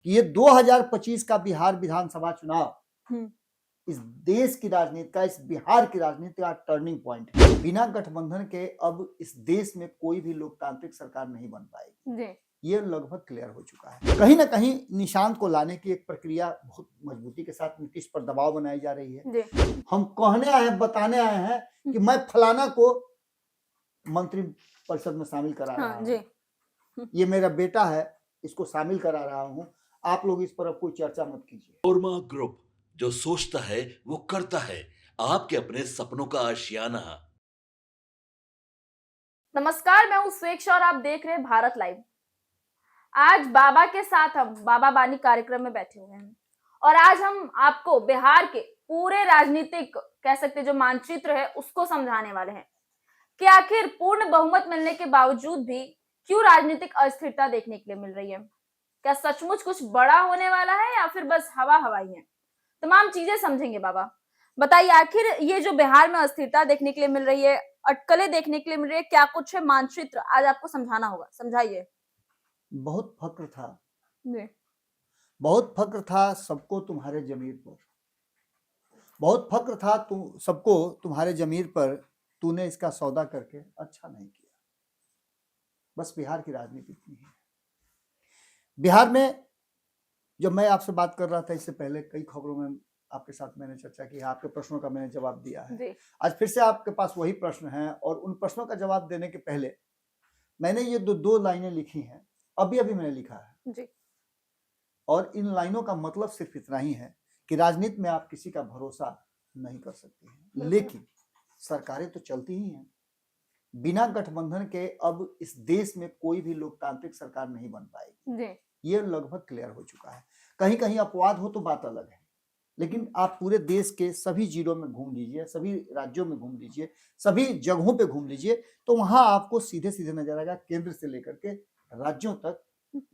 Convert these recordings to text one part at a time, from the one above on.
कि ये 2025 का बिहार विधानसभा चुनाव हम्म, इस देश की राजनीति का, इस बिहार की राजनीति का टर्निंग पॉइंट है। बिना गठबंधन के अब इस देश में कोई भी लोकतांत्रिक सरकार नहीं बन पाएगी। जी ये लगभग क्लियर हो चुका है। कहीं ना कहीं निशांत को लाने की एक प्रक्रिया बहुत मजबूती के साथ नीतीश पर दबाव बनाई जा रही है। जी हम कहने आए हैं, बताने आए हैं कि मैं फलाना को मंत्री परिषद में शामिल करा रहा हाँ जी हूँ, ये मेरा बेटा है, इसको शामिल करा रहा हूँ। आप लोग इस पर अब कोई चर्चा मत कीजिए। ओरमा ग्रुप, जो सोचता है वो करता है। आपके अपने सपनों का आशियाना। नमस्कार, मैं हूं स्वेक्षा और आप देख रहे हैं भारत लाइव। आज बाबा के साथ हम बाबा बानी कार्यक्रम में बैठे हुए हैं और आज हम आपको बिहार के पूरे राजनीतिक कह सकते जो मानचित्र है उसको समझाने वाले हैं कि आखिर पूर्ण बहुमत मिलने के बावजूद भी क्यों राजनीतिक अस्थिरता देखने के लिए मिल रही है। क्या सचमुच कुछ बड़ा होने वाला है या फिर बस हवा हवाई है? तमाम चीजें समझेंगे बाबा। बताइए, आखिर ये जो बिहार में अस्थिरता देखने के लिए मिल रही है, अटकलें देखने के लिए मिल रही है, क्या कुछ है मानचित्र आज आपको समझाना होगा। समझाइए। बहुत फक्र था, जी बहुत फक्र था सबको तुम्हारे जमीर पर, बहुत फक्र था तुम सबको तुम्हारे जमीर पर। तूने इसका सौदा करके अच्छा नहीं किया। बस बिहार की राजनीति इतनी है। बिहार में जब मैं आपसे बात कर रहा था, इससे पहले कई खबरों में आपके साथ मैंने चर्चा की है, आपके प्रश्नों का मैंने जवाब दिया है। जी आज फिर से आपके पास वही प्रश्न है और उन प्रश्नों का जवाब देने के पहले मैंने ये दो लाइनें लिखी हैं, अभी अभी मैंने लिखा है। जी और इन लाइनों का मतलब सिर्फ इतना ही है कि राजनीति में आप किसी का भरोसा नहीं कर सकते हैं, लेकिन सरकारें तो चलती ही हैं। बिना गठबंधन के अब इस देश में कोई भी लोकतांत्रिक सरकार नहीं बन पाएगी। जी ये लगभग क्लियर हो चुका है। कहीं कहीं अपवाद हो तो बात अलग है, लेकिन आप पूरे देश के सभी जिलों में घूम लीजिए, सभी राज्यों में घूम लीजिए, सभी जगहों पे घूम लीजिए, तो वहां आपको सीधे सीधे नजर आएगा केंद्र से लेकर के राज्यों तक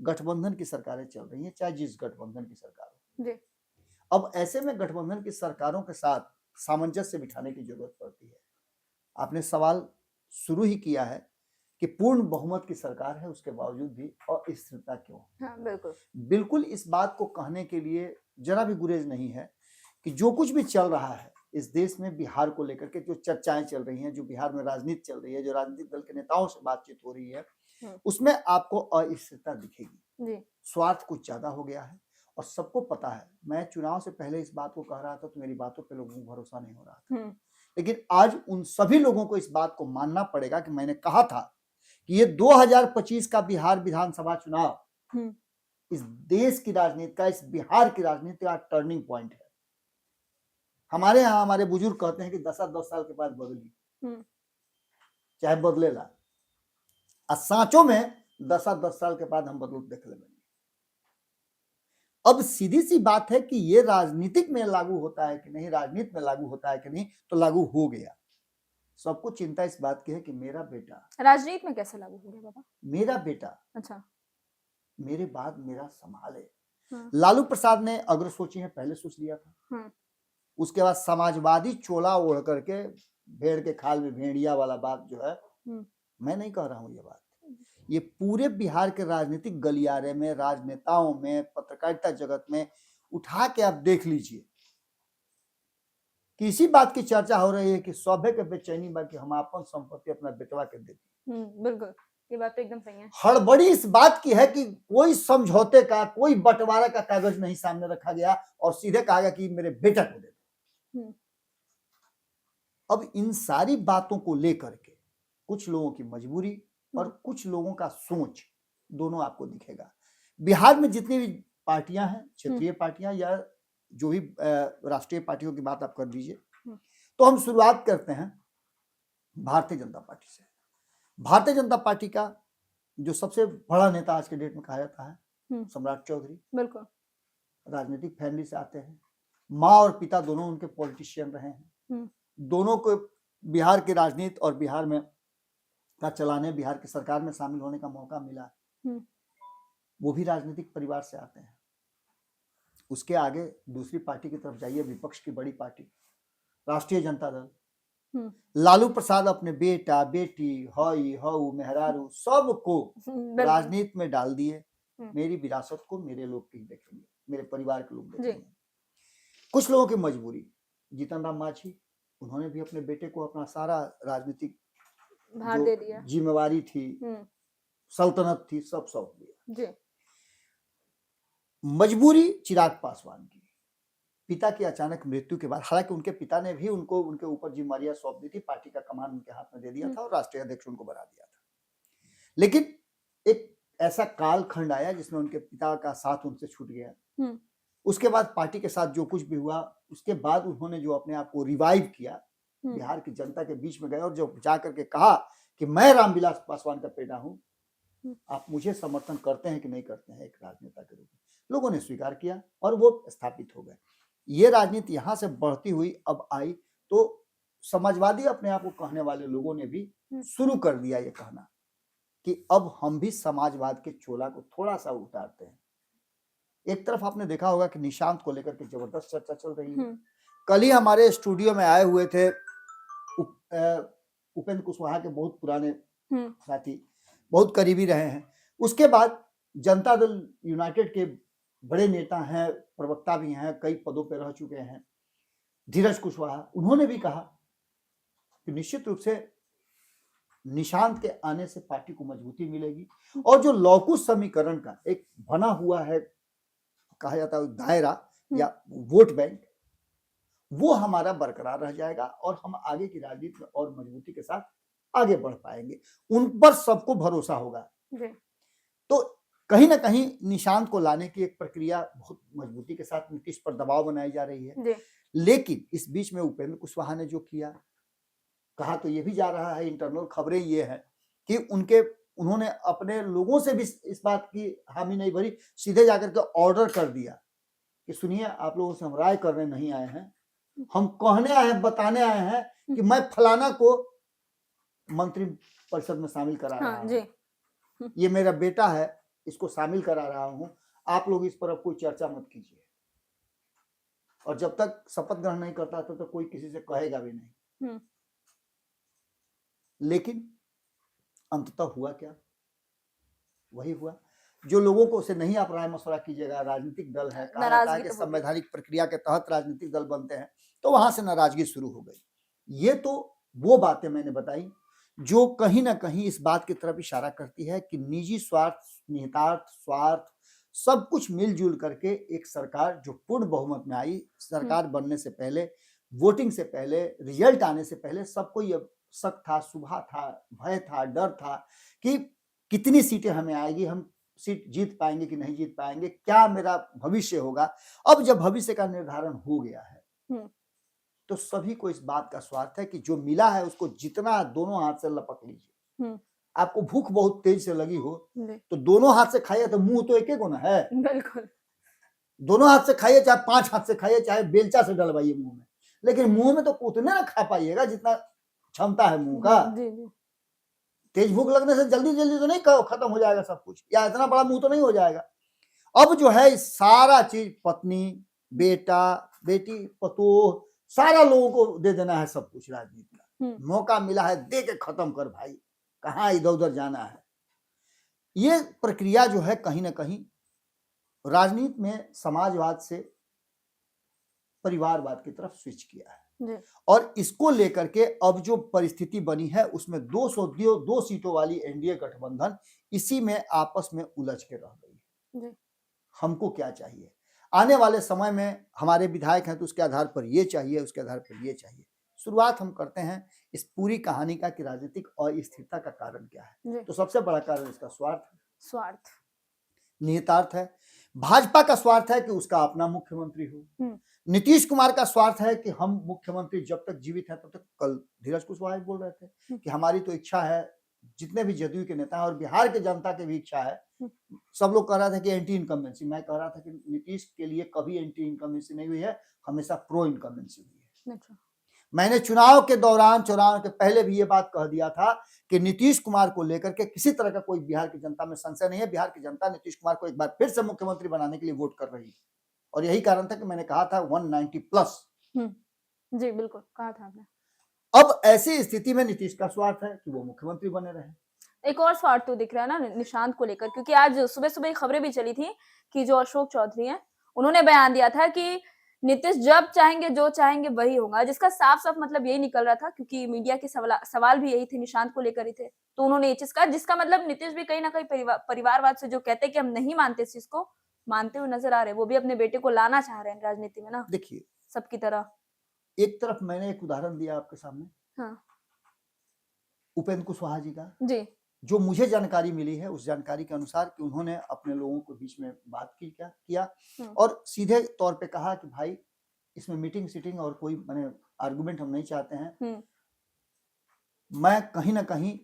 गठबंधन की सरकारें चल रही हैं, चाहे जिस गठबंधन की सरकार हो। जी अब ऐसे में गठबंधन की सरकारों के साथ सामंजस्य बिठाने की जरूरत पड़ती है। आपने सवाल शुरू ही किया है कि पूर्ण बहुमत की सरकार है, उसके बावजूद भी अस्थिरता क्यों? हाँ, बिल्कुल बिल्कुल इस बात को कहने के लिए जरा भी गुरेज नहीं है कि जो कुछ भी चल रहा है इस देश में बिहार को लेकर के, जो चर्चाएं चल रही हैं, जो बिहार में राजनीति चल रही है, जो राजनीतिक दल के नेताओं से बातचीत हो रही है, उसमें आपको अस्थिरता दिखेगी। जी स्वार्थ कुछ ज्यादा हो गया है और सबको पता है। मैं चुनाव से पहले इस बात को कह रहा था तो मेरी बातों पे लोगों को भरोसा नहीं हो रहा था, लेकिन आज उन सभी लोगों को इस बात को मानना पड़ेगा कि मैंने कहा था कि ये 2025 का बिहार विधानसभा चुनाव इस देश की राजनीति का, इस बिहार की राजनीति का टर्निंग पॉइंट है। हमारे यहाँ हमारे बुजुर्ग कहते हैं कि 10 साल के बाद बदली, चाहे बदलेला। सांचों में 10 साल के बाद हम बदल देख लेंगे। अब सीधी सी बात है कि ये राजनीतिक में लागू होता है कि नहीं, राजनीति में लागू होता है कि नहीं, तो लागू हो गया। सबको चिंता इस बात की है कि मेरा बेटा राजनीति में कैसे लागू हो गया बाबा? मेरा बेटा अच्छा, मेरे बाद मेरा संभाले। हाँ, लालू प्रसाद ने अगर सोची है पहले सोच लिया था। उसके बाद समाजवादी चोला ओढ़ करके भेड़ के खाल में भेड़िया वाला बात जो है, मैं नहीं कह रहा हूं ये बात। ये पूरे बिहार के राजनीतिक गलियारे में, राजनेताओं में, पत्रकारिता जगत में उठा के आप देख लीजिए कि इसी बात की चर्चा हो रही है कि सौभे के बेचैनी बा कि हम अपन संपत्ति अपना बेटवा के देती। बिल्कुल, ये बात तो एकदम सही है। हड़बड़ी इस बात की है कि कोई समझौते का, कोई बंटवारे का कागज नहीं सामने रखा गया और सीधे कहा गया कि मेरे बेटा को दे दो। अब इन सारी बातों को लेकर के कुछ लोगों की मजबूरी और कुछ लोगों का सोच दोनों आपको दिखेगा। बिहार में जितनी भी पार्टियां हैं, क्षेत्रीय पार्टियां या जो भी राष्ट्रीय पार्टियों की बात आप कर दीजिए, तो हम शुरुआत करते हैं भारतीय जनता पार्टी से। भारतीय जनता पार्टी का जो सबसे बड़ा नेता आज के डेट में कहा जाता है सम्राट चौधरी, बिल्कुल राजनीतिक फैमिली से आते हैं। माँ और पिता दोनों उनके पॉलिटिशियन रहे हैं। दोनों को बिहार की राजनीति और बिहार में का चलाने, बिहार की सरकार में शामिल होने का मौका मिला। वो भी राजनीतिक परिवार से आते हैं। उसके आगे दूसरी पार्टी की तरफ जाइए, विपक्ष की बड़ी पार्टी राष्ट्रीय जनता दल। लालू प्रसाद अपने बेटा, बेटी, हई, हऊ, मेहरारू सबको राजनीति में डाल दिए। मेरी विरासत को मेरे लोग ही देखेंगे, मेरे परिवार के लोग जी। देखेंगे। कुछ लोगों की मजबूरी, जीतन राम मांझी उन्होंने भी अपने बेटे को अपना सारा राजनीतिक भार जो दे दिया। जिम्मेवारी थी, सल्तनत थी, सब सौंप दिया। जी। मजबूरी चिराग पासवान की, पिता की अचानक मृत्यु के बाद, हालांकि उनके पिता ने भी उनको उनके ऊपर जिम्मेवारियां सौंप दी थी, पार्टी का कमान उनके हाथ में दे दिया था और राष्ट्रीय अध्यक्ष उनको बना दिया था। लेकिन एक ऐसा कालखंड आया जिसमें उनके पिता का साथ उनसे छूट गया। उसके बाद पार्टी के साथ जो कुछ भी हुआ, उसके बाद उन्होंने जो अपने आप को रिवाइव किया, बिहार की जनता के बीच में गए और जब जाकर के कहा कि मैं रामविलास पासवान का बेटा हूं, आप मुझे समर्थन करते हैं कि नहीं करते हैं, एक राजनेता के रूप में लोगों ने स्वीकार किया और वो स्थापित हो गए। ये राजनीति यहां से बढ़ती हुई अब आई तो समाजवादी अपने आप को कहने वाले लोगों ने भी शुरू कर दिया ये कहना कि अब हम भी समाजवाद के चोला को थोड़ा सा उतारते हैं। एक तरफ आपने देखा होगा कि निशांत को लेकर के जबरदस्त चर्चा चल रही है। कल ही हमारे स्टूडियो में आए हुए थे उपेंद्र कुशवाहा के बहुत पुराने साथी, बहुत करीबी रहे हैं। उसके बाद जनता दल यूनाइटेड के बड़े नेता हैं, प्रवक्ता भी हैं, कई पदों पर रह चुके हैं, धीरज कुशवाहा, उन्होंने भी कहा कि निश्चित रूप से निशांत के आने से पार्टी को मजबूती मिलेगी और जो लौकुश समीकरण का एक बना हुआ है, कहा जाता है दायरा या वोट बैंक, वो हमारा बरकरार रह जाएगा और हम आगे की राजनीति में और मजबूती के साथ आगे बढ़ पाएंगे। उन पर सबको भरोसा होगा। तो कहीं ना कहीं निशांत को लाने की एक प्रक्रिया बहुत मजबूती के साथ नीतीश पर दबाव बनाई जा रही है। लेकिन इस बीच में उपेंद्र कुशवाहा ने जो किया, कहा तो ये भी जा रहा है, इंटरनल खबरें ये हैं कि उन्होंने अपने लोगों से भी इस बात की हामी नहीं भरी, सीधे जाकर के ऑर्डर कर दिया कि सुनिए, आप लोगों से हम राय करने नहीं आए हैं, हम कहने आए हैं, बताने आए हैं कि मैं फलाना को मंत्री परिषद में शामिल करा रहा हूं, ये मेरा बेटा है, इसको शामिल करा रहा हूं, आप लोग इस पर अब कोई चर्चा मत कीजिए। और जब तक शपथ ग्रहण नहीं करता तो कोई किसी से कहेगा भी नहीं। लेकिन अंततः हुआ क्या? वही हुआ जो लोगों को उसे नहीं आप राय मशवरा कीजिएगा, राजनीतिक दल है, कहा जाता है कि संवैधानिक प्रक्रिया के तहत राजनीतिक दल बनते हैं, तो वहां से नाराजगी शुरू हो गई। ये तो वो बातें मैंने बताई जो कहीं ना कहीं इस बात की तरफ इशारा करती है कि निजी स्वार्थ, निहितार्थ स्वार्थ सब कुछ मिलजुल करके एक सरकार जो पूर्ण बहुमत में आई, सरकार बनने से पहले, वोटिंग से पहले, रिजल्ट आने से पहले सबको ये शक था, शुभा था, भय था, डर था कि कितनी सीटें हमें आएगी, हम सीट जीत पाएंगे कि नहीं जीत पाएंगे, क्या मेरा भविष्य होगा। अब जब भविष्य का निर्धारण हो गया है तो सभी को इस बात का स्वार्थ है कि जो मिला है उसको जितना दोनों हाथ से लपक लीजिए। आपको भूख बहुत तेज से लगी हो तो दोनों हाथ से खाइए, तो मुंह तो एक एक होना है, बिल्कुल दोनों हाथ से खाइए, चाहे 5 हाथ से खाइए, चाहे बेलचा से डलवाइए मुंह में, लेकिन मुंह में तो उतने ना खा पाइएगा जितना क्षमता है मुंह का। तेज भूख लगने से जल्दी जल्दी तो नहीं खत्म हो जाएगा सब कुछ, या इतना बड़ा मुंह तो नहीं हो जाएगा। अब जो है सारा चीज, पत्नी, बेटा, बेटी, पतोह, सारा लोगों को दे देना है सब कुछ। राजनीति का मौका मिला है, दे के खत्म कर भाई, कहाँ इधर उधर जाना है। ये प्रक्रिया जो है कहीं ना कहीं राजनीति में समाजवाद से परिवारवाद की तरफ स्विच किया है और इसको लेकर के अब जो परिस्थिति बनी है उसमें 2 सीटों वाली एनडीए गठबंधन इसी में आपस में उलझ के रह गई है। हमको क्या चाहिए आने वाले समय में, हमारे विधायक हैं तो उसके आधार पर ये चाहिए, उसके आधार पर ये चाहिए। शुरुआत हम करते हैं इस पूरी कहानी का कि राजनीतिक अस्थिरता का कारण क्या है। तो सबसे बड़ा कारण इसका स्वार्थ, निहितार्थ है। भाजपा का स्वार्थ है कि उसका अपना मुख्यमंत्री हो। नीतीश कुमार का स्वार्थ है कि हम मुख्यमंत्री जब तक जीवित हैं तब तक, कल धीरज कुशवाहा बोल रहे थे कि हमारी तो इच्छा है, जितने भी जदयू के नेता हैं और बिहार के जनता की भी इच्छा है, सब लोग कह रहा था कि एंटी इनकम्बेंसी, मैं कह रहा था कि नीतीश के लिए कभी एंटी इनकम्बेंसी नहीं हुई है, हमेशा प्रो इनकम्बेंसी हुई है। मैंने चुनाव के दौरान, चुनाव के पहले भी ये बात कह दिया था कि नीतीश कुमार को लेकर के किसी तरह का कोई बिहार की जनता में संशय नहीं है। बिहार की जनता नीतीश कुमार को एक बार फिर से मुख्यमंत्री बनाने के लिए वोट कर रही है और यही कारण था कि मैंने कहा था 190 प्लस। जी बिल्कुल कहा था आपने। अब ऐसी स्थिति में नीतीश का स्वार्थ है कि वो मुख्यमंत्री बने रहे। एक और स्वार्थ तो दिख रहा है ना निशांत को लेकर, क्योंकि आज सुबह सुबह खबरें भी चली थी कि जो अशोक चौधरी हैं उन्होंने बयान दिया था कि नीतीश जब चाहेंगे जो चाहेंगे वही होगा, जिसका साफ साफ मतलब यही निकल रहा था, क्योंकि मीडिया के सवाल भी यही थे, निशांत को लेकर ही थे। तो उन्होंने ये चीज कहा, जिसका मतलब नीतीश भी कहीं ना कहीं परिवारवाद से जो कहते हैं कि हम नहीं मानते इस चीज को, मानते हुए नजर आ रहे हैं। वो भी अपने बेटे को लाना चाह रहे हैं राजनीति में ना, देखिए सबकी तरह। एक तरफ मैंने एक उदाहरण दिया आपके सामने, हाँ उपेंद्र कुशवाहा जी का, जी। जो मुझे जानकारी मिली है उस जानकारी के अनुसार कि उन्होंने अपने लोगों के बीच में बात किया और सीधे तौर पे कहा कि भाई इसमें मीटिंग सीटिंग और कोई मैंने आर्गुमेंट हम नहीं चाहते हैं, मैं कहीं ना कहीं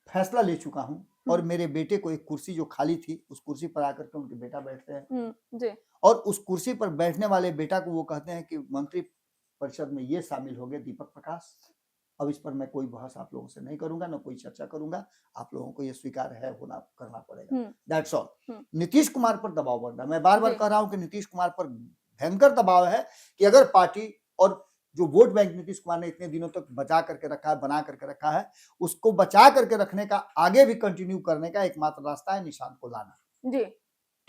फैसला ले चुका हूं और मेरे बेटे को एक कुर्सी जो खाली थी उस कुर्सी पर आकर के उनके बेटा बैठते हैं जी। और उस कुर्सी पर बैठने वाले बेटा को वो कहते हैं कि मंत्री परिषद में ये शामिल हो गए दीपक प्रकाश, अब इस पर मैं कोई बहस आप लोगों से नहीं करूंगा, ना कोई चर्चा करूंगा, आप लोगों को ये स्वीकार है होना करना पड़ेगा, दैट्स ऑल। नीतीश कुमार पर दबाव बढ़ रहा है, मैं बार बार कह रहा हूं कि नीतीश कुमार पर भयंकर दबाव है कि अगर पार्टी और जो वोट बैंक नीतीश कुमार ने इतने दिनों तक बचा करके रखा है, बना करके रखा है, उसको बचा करके रखने का, आगे भी कंटिन्यू करने का एकमात्र रास्ता है निशांत को लाना जी।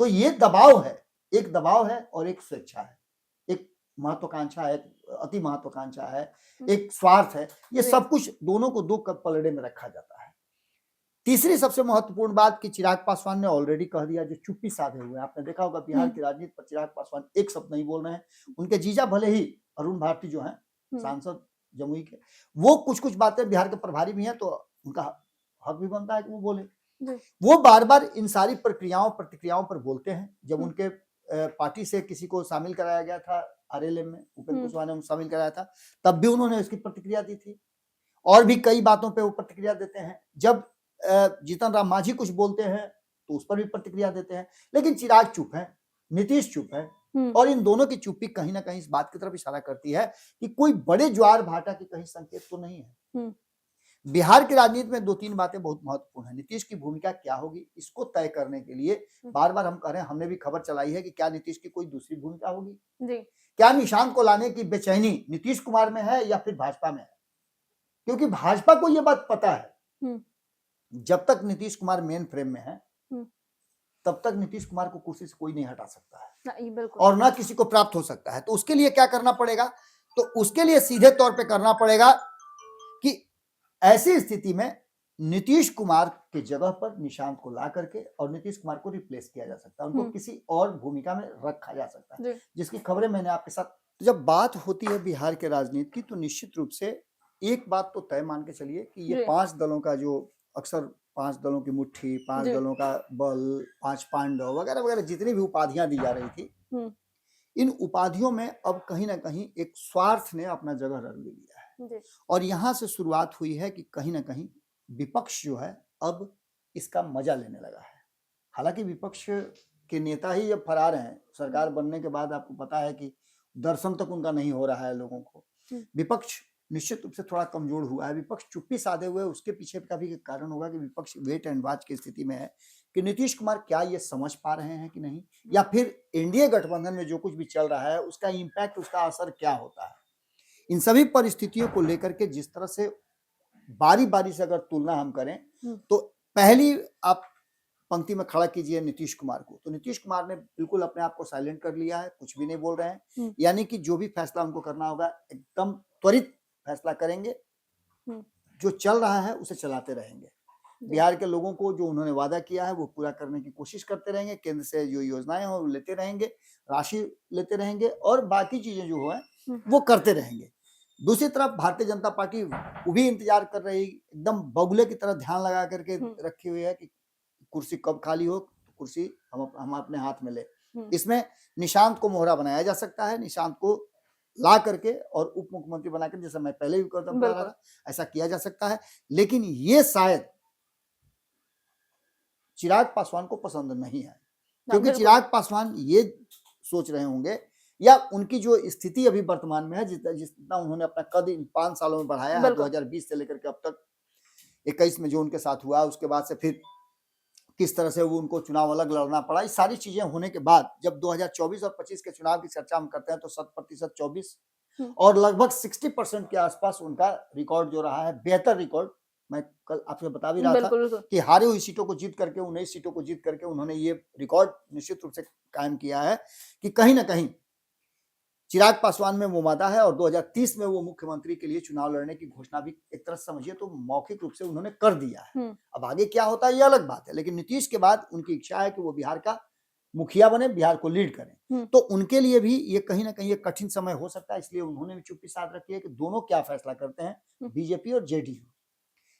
तो ये दबाव है, एक दबाव है और एक स्वेच्छा है, एक महत्वाकांक्षा है, अति महत्वाकांक्षा है, एक स्वार्थ है, ये सब कुछ दोनों को दो पलड़े में रखा जाता है। तीसरी सबसे महत्वपूर्ण बात कि चिराग पासवान ने ऑलरेडी कह दिया, जो चुप्पी साधे हुए हैं, आपने देखा होगा बिहार की राजनीति पर चिराग पासवान एक शब्द नहीं बोल रहे हैं, उनके जीजा भले ही अरुण भारती जो हैं सांसद जमुई के, वो कुछ कुछ बातें बिहार के प्रभारी भी हैं तो उनका हक भी बनता है कि वो बोले, वो बार बार इन सारी प्रक्रियाओं प्रतिक्रियाओं पर बोलते हैं। जब उनके पार्टी से किसी को शामिल कराया गया था आरएलएम में, उपेंद्र कुशवाहा ने शामिल कराया था, तब भी उन्होंने इसकी प्रतिक्रिया दी थी और भी कई बातों पे वो प्रतिक्रिया देते हैं। जब जीतन राम मांझी कुछ बोलते हैं तो उस पर भी प्रतिक्रिया देते हैं, लेकिन चिराग चुप है, नीतीश चुप है और इन दोनों की चुप्पी कहीं ना कहीं इस बात की तरफ इशारा करती है कि कोई बड़े ज्वार भाटा की कहीं संकेत तो नहीं है। बिहार की राजनीति में दो तीन बातें बहुत महत्वपूर्ण है। नीतीश की भूमिका क्या होगी, इसको तय करने के लिए बार बार हम कह रहे हैं, हमने भी खबर चलाई है कि क्या नीतीश की कोई दूसरी भूमिका होगी जी। क्या निशांत को लाने की बेचैनी नीतीश कुमार में है या फिर भाजपा में है, क्योंकि भाजपा को यह बात पता है जब तक नीतीश कुमार मेन फ्रेम में है तब तक नीतीश कुमार को कुर्सी से कोई नहीं हटा सकता है और ना किसी को प्राप्त हो सकता है। तो उसके लिए क्या करना पड़ेगा, तो उसके लिए सीधे तौर पे करना पड़ेगा कि ऐसी स्थिति में नीतीश कुमार के जगह पर निशांत को ला करके और नीतीश कुमार को रिप्लेस किया जा सकता है, उनको किसी और भूमिका में रखा जा सकता है, जिसकी खबरें मैंने आपके साथ। तो जब बात होती है बिहार के राजनीति की तो निश्चित रूप से एक बात तो तय मान के चलिए कि ये 5 दलों का जो अक्सर 5 दलों की मुट्ठी, 5 दलों का बल, 5 पांडव वगैरह वगैरह जितनी भी उपाधियां दी जा रही थी, इन उपाधियों में अब कहीं ना कहीं एक स्वार्थ ने अपना जगह रख लिया है और यहां से शुरुआत हुई है कि कहीं ना कहीं विपक्ष जो है अब इसका मजा लेने लगा है। हालांकि विपक्ष के नेता ही जब फरार हैं सरकार बनने के बाद, आपको पता है कि दर्शन तक उनका नहीं हो रहा है लोगों को, विपक्ष निश्चित रूप से थोड़ा कमजोर हुआ है। विपक्ष चुप्पी साधे हुए, उसके पीछे का भी कारण होगा कि विपक्ष वेट एंड वॉच की स्थिति में है कि नीतीश कुमार क्या ये समझ पा रहे हैं कि नहीं, या फिर एनडीए गठबंधन में जो कुछ भी चल रहा है उसका इंपैक्ट, उसका असर क्या होता है। इन सभी परिस्थितियों को लेकर के जिस तरह से बारी बारी से अगर तुलना हम करें तो पहली आप पंक्ति में खड़ा कीजिए नीतीश कुमार को, तो नीतीश कुमार ने बिल्कुल अपने आप को साइलेंट कर लिया है, कुछ भी नहीं बोल रहे हैं, यानी कि जो भी फैसला उनको करना होगा एकदम त्वरित फैसला करेंगे, जो चल रहा है उसे चलाते रहेंगे, बिहार के लोगों को जो उन्होंने वादा किया है वो पूरा करने की कोशिश करते रहेंगे, केंद्र से जो योजनाएं हो लेते रहेंगे, राशि लेते रहेंगे और बाकी चीजें जो है वो करते रहेंगे। दूसरी तरफ भारतीय जनता पार्टी वो भी इंतजार कर रही, एकदम बगुले की तरह ध्यान लगा करके रखी हुई है कि कुर्सी कब खाली हो, कुर्सी हम अपने हाथ में ले। इसमें निशांत को मोहरा बनाया जा सकता है, निशांत को ला करके और उप मुख्यमंत्री बनाकर, जैसा मैं पहले भी कहता था, ऐसा किया जा सकता है, लेकिन ये शायद चिराग पासवान को पसंद नहीं है, क्योंकि चिराग पासवान ये सोच रहे होंगे या उनकी जो स्थिति अभी वर्तमान में है, जितना उन्होंने अपना कद इन 5 सालों में बढ़ाया है, 2020 से लेकर के अब तक 21 में जो उनके साथ हुआ, उसके बाद से फिर किस तरह से वो उनको चुनाव अलग लड़ना पड़ा, ये सारी चीजें होने के बाद जब 2024 और 25 के चुनाव की चर्चा हम करते हैं तो 100% 24 और लगभग 60% के आसपास उनका रिकॉर्ड जो रहा है, बेहतर रिकॉर्ड मैं कल आपसे बता भी रहा था बिल्कुल बिल्कुल कि हारी हुई सीटों को जीत करके 19 सीटों को जीत करके उन्होंने ये रिकॉर्ड निश्चित रूप से कायम किया है कि कहीं ना कहीं चिराग पासवान में वो वादा है और 2030 में वो मुख्यमंत्री के लिए चुनाव लड़ने की घोषणा भी एक तरह से समझिए तो मौखिक रूप से उन्होंने कर दिया है। अब आगे क्या होता है ये अलग बात है, लेकिन नीतीश के बाद उनकी इच्छा है कि वो बिहार का मुखिया बने, बिहार को लीड करें। तो उनके लिए भी ये कहीं ना कहीं एक कठिन समय हो सकता है, इसलिए उन्होंने भी चुप्पी साध रखी है कि दोनों क्या फैसला करते हैं, बीजेपी और जेडीयू।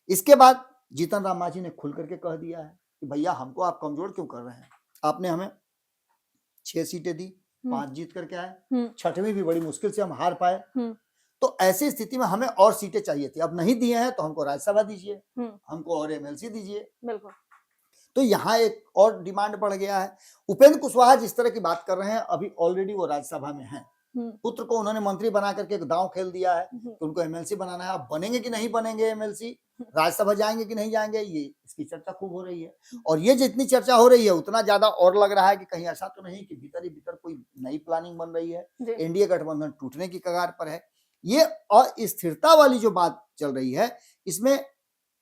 इसके बाद जीतन राम मांझी ने खुल करके कह दिया है कि भैया हमको आप कमजोर क्यों कर रहे हैं, आपने हमें 6 सीटें दी, 5 जीत करके आए, छठवीं भी बड़ी मुश्किल से हम हार पाए, तो ऐसी स्थिति में हमें और सीटें चाहिए थी, अब नहीं दिए हैं तो हमको राज्यसभा दीजिए, हमको और एमएलसी दीजिए। बिल्कुल। तो यहाँ एक और डिमांड बढ़ गया है। उपेंद्र कुशवाहा जिस तरह की बात कर रहे हैं अभी ऑलरेडी वो राज्यसभा में हैं, पुत्र को उन्होंने मंत्री बना करके एक दांव खेल दिया है कि उनको एमएलसी बनाना है। अब बनेंगे कि नहीं बनेंगे एमएलसी, राज्यसभा जाएंगे कि नहीं जाएंगे, ये इसकी चर्चा खूब हो रही है। और ये जितनी चर्चा हो रही है उतना ज्यादा और लग रहा है कि कहीं ऐसा तो नहीं कि भीतर ही भीतर कोई नई प्लानिंग बन रही है, एनडीए गठबंधन टूटने की कगार पर है। ये अस्थिरता वाली जो बात चल रही है इसमें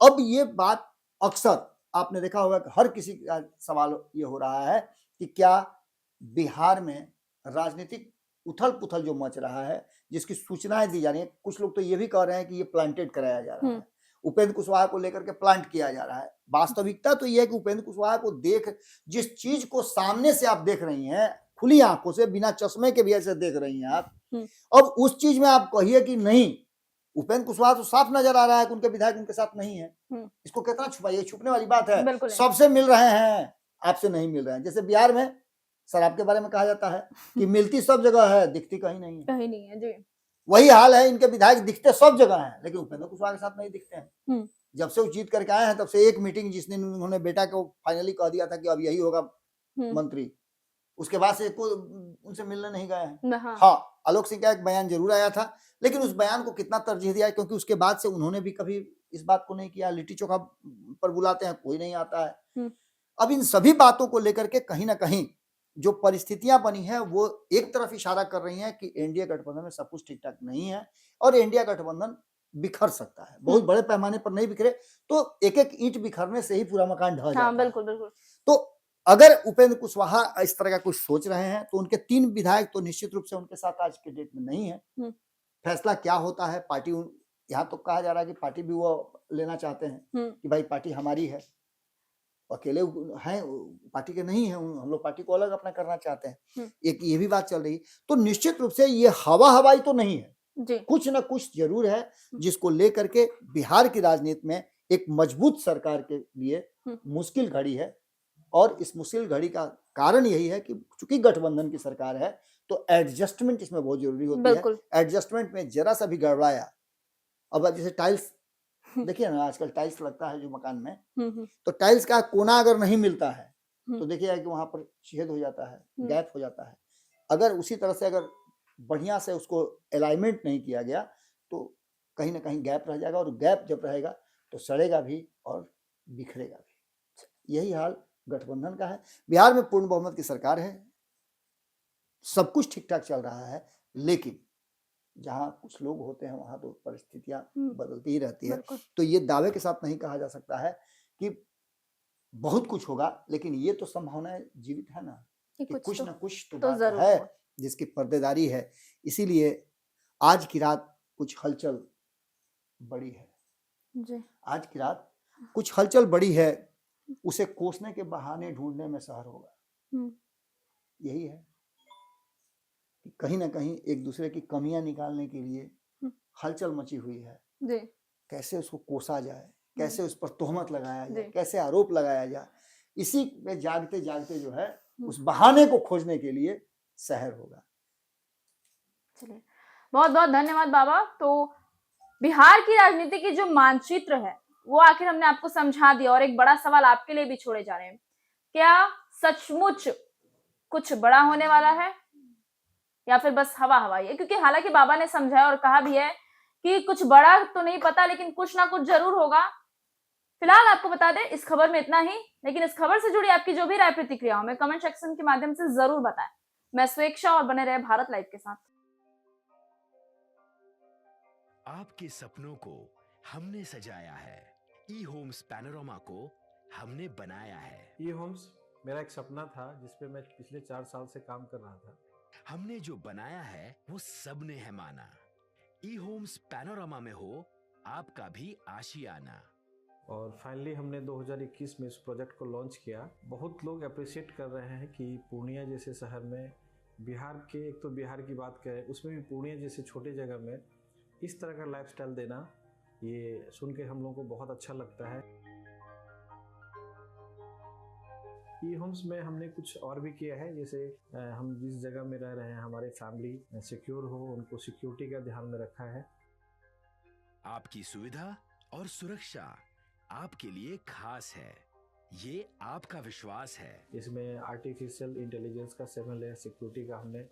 अब ये बात अक्सर आपने देखा होगा कि हर किसी का सवाल ये हो रहा है कि क्या बिहार में राजनीतिक उथल पुथल जो मच रहा है, जिसकी सूचनाएं दी जा रही है, कुछ लोग तो ये भी कह रहे हैं कि ये प्लांटेड कराया जा रहा है, उपेंद्र कुशवाहा को लेकर के प्लांट किया जा रहा है। वास्तविकता तो ये है कि उपेंद्र कुशवाहा को देख, जिस चीज को सामने से आप देख रही हैं खुली आंखों से, बिना चश्मे के भी ऐसे देख रही हैं आप, अब उस चीज में आप कहिए कि नहीं, उपेंद्र कुशवाहा तो साफ नजर आ रहा है कि उनके विधायक उनके साथ नहीं है, इसको कितना छुपाइए, छुपने वाली बात है। सबसे मिल रहे हैं, आपसे नहीं मिल रहे हैं। जैसे बिहार में शराब के बारे में कहा जाता है कि मिलती सब जगह है, दिखती कहीं नहीं है, कहीं नहीं है जी। वही हाल है, इनके विधायक दिखते सब जगह हैं लेकिन उपेंद्र कुशवाहा के साथ नहीं दिखते हैं। जब से वो जीत करके आए हैं तब से एक मीटिंग जिस दिन उन्होंने बेटा को फाइनली कह दिया था कि अब यही होगा मंत्री, उसके बाद से उनसे मिलने नहीं गए हैं। हाँ, आलोक सिंह का एक बयान जरूर आया था, लेकिन उस बयान को कितना तरजीह दिया, क्योंकि उसके बाद से उन्होंने भी कभी इस बात को नहीं किया। लिट्टी चोखा पर बुलाते हैं, कोई नहीं आता है। अब इन सभी बातों को लेकर के कहीं ना कहीं जो परिस्थितियां बनी है वो एक तरफ इशारा कर रही हैं कि एनडीए गठबंधन में सब कुछ ठीक ठाक नहीं है और एनडीए गठबंधन बिखर सकता है। बहुत बड़े पैमाने पर नहीं बिखरे तो एक एक ईंट बिखरने से ही पूरा मकान ढह जाता है। बिल्कुल बिल्कुल। तो अगर उपेंद्र कुशवाहा इस तरह का कुछ सोच रहे हैं तो उनके 3 विधायक तो निश्चित रूप से उनके साथ आज के डेट में नहीं है। फैसला क्या होता है, पार्टी, यहाँ तो कहा जा रहा है कि पार्टी भी वो लेना चाहते हैं कि भाई पार्टी हमारी है, अकेले हैं पार्टी के नहीं है, हम लोग पार्टी को अलग अपना करना चाहते हैं, एक ये भी बात चल रही। तो निश्चित रूप से ये हवाई तो नहीं है जी। कुछ ना कुछ जरूर है जिसको लेकर के बिहार की राजनीति में एक मजबूत सरकार के लिए मुश्किल घड़ी है। और इस मुश्किल घड़ी का कारण यही है कि चूंकि गठबंधन की सरकार है तो एडजस्टमेंट इसमें बहुत जरूरी होती है। एडजस्टमेंट में जरा सा भी गड़बड़ाया, अब जैसे टाइल्स देखिए ना, आजकल टाइल्स लगता है जो मकान में, तो टाइल्स का कोना अगर नहीं मिलता है तो देखिए कि वहां पर छेद हो जाता है, गैप हो जाता है। अगर उसी तरह से अगर बढ़िया से उसको अलाइनमेंट नहीं किया गया तो कहीं ना कहीं गैप रह जाएगा, और गैप जब रहेगा तो सड़ेगा भी और बिखरेगा भी। यही हाल गठबंधन का है। बिहार में पूर्ण बहुमत की सरकार है, सब कुछ ठीक ठाक चल रहा है, लेकिन जहां कुछ लोग होते हैं वहां तो परिस्थितियां बदलती ही रहती है। तो ये दावे के साथ नहीं कहा जा सकता है कि बहुत कुछ होगा, लेकिन ये तो संभावना जीवित है ना कि कुछ ना कुछ तो बात है जिसकी पर्देदारी है। इसीलिए आज की रात कुछ हलचल बड़ी है जी। आज की रात कुछ हलचल बड़ी है, उसे कोसने के बहाने ढूंढने में शहर होगा। यही है कि कहीं ना कहीं एक दूसरे की कमियां निकालने के लिए हलचल मची हुई है जी। कैसे उसको कोसा जाए, कैसे उस पर तोहमत लगाया जाए, कैसे आरोप लगाया जाए, इसी में जागते जागते जो है उस बहाने को खोजने के लिए शहर होगा। चलिए, बहुत बहुत धन्यवाद बाबा। तो बिहार की राजनीति की जो मानचित्र है वो आखिर हमने आपको समझा दिया, और एक बड़ा सवाल आपके लिए भी छोड़े जा रहे हैं, क्या सचमुच कुछ बड़ा होने वाला है या फिर बस हवा हवाई है? क्योंकि हालांकि बाबा ने समझाया और कहा भी है कि कुछ बड़ा तो नहीं पता लेकिन कुछ ना कुछ जरूर होगा। फिलहाल आपको बता दें इस खबर में इतना ही, लेकिन इस खबर से जुड़ी आपकी जो भी राय प्रतिक्रिया हो मैं कमेंट सेक्शन के माध्यम से जरूर बताएं। मैं स्वेक्षा, और बने रहे भारत लाइव के साथ। आपके सपनों को हमने सजाया है, ई होम्स पैनोरामा को हमने बनाया है। ई होम्स मेरा एक सपना था जिसपे मैं पिछले 4 साल से काम कर रहा था। हमने जो बनाया है वो सबने है माना। ई होम्स पैनोरामा में हो आपका भी आशियाना। और फाइनली हमने 2021 में इस प्रोजेक्ट को लॉन्च किया। बहुत लोग अप्रिशिएट कर रहे हैं कि पूर्णिया जैसे शहर में, बिहार के, एक तो बिहार की बात करें उसमें भी पूर्णिया जैसे छोटे जगह में इस तरह का लाइफस्टाइल देना, ये सुन के हम लोगों को बहुत अच्छा लगता है। ई होम्स में हमने कुछ और भी किया है, जैसे हम जिस जगह में रह रहे हैं हमारे फैमिली सिक्योर हो, उनको सिक्योरिटी का ध्यान में रखा है। आपकी सुविधा और सुरक्षा आपके लिए खास है, ये आपका विश्वास है। इसमें आर्टिफिशियल इंटेलिजेंस का 7 लेयर सिक्योरिटी का हमने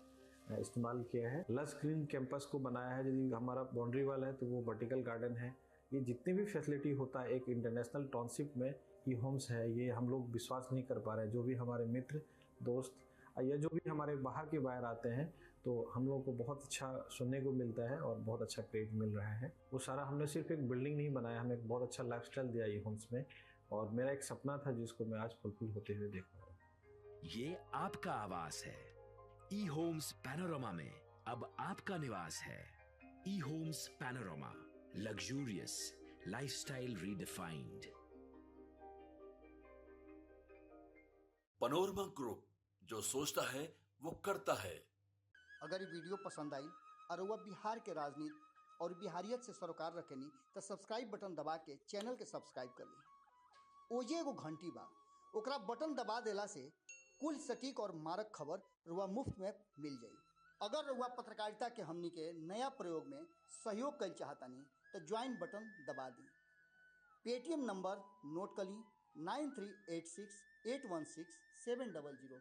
इस्तेमाल किया है। लस ग्रीन कैंपस को बनाया है। यदि हमारा बाउंड्री वाल है तो वो वर्टिकल गार्डन है। ये जितनी भी फैसिलिटी होता है एक इंटरनेशनल टाउनशिप में, ई होम्स है, ये हम लोग विश्वास नहीं कर पा रहे हैं। जो भी हमारे मित्र दोस्त या जो भी हमारे बाहर के बाहर आते हैं तो हम लोगों को बहुत अच्छा सुनने को मिलता है और बहुत अच्छा क्रेडिट मिल रहा है। वो सारा हमने सिर्फ एक बिल्डिंग नहीं बनाया, हमें एक बहुत अच्छा लाइफस्टाइल दिया ई होम्स में, और मेरा एक सपना था जिसको मैं आज फुलफिल होते हुए देख रहा हूँ। ये आपका आवास है। ई होम्स पैनोरामा में अब आपका निवास है। E homes Panorama, luxurious lifestyle redefined. Panorama group, जो सोचता है वो करता है। अगर ये वीडियो पसंद आई और वह बिहार के राजनीति और बिहारियत से सरोकार रखेनी तो सब्सक्राइब बटन दबा के चैनल के सब्सक्राइब कर ली। ओजे एगो घंटी बा, ओकरा बटन दबा देला से कुल सटीक और मारक खबर रुआ मुफ्त में मिल जाई। अगर रुआ पत्रकारिता के हमनी के नया प्रयोग में सहयोग कर चाहतानी तो ज्वाइन बटन दबा दी। पेटीएम नंबर नोट कर ली 9386816700।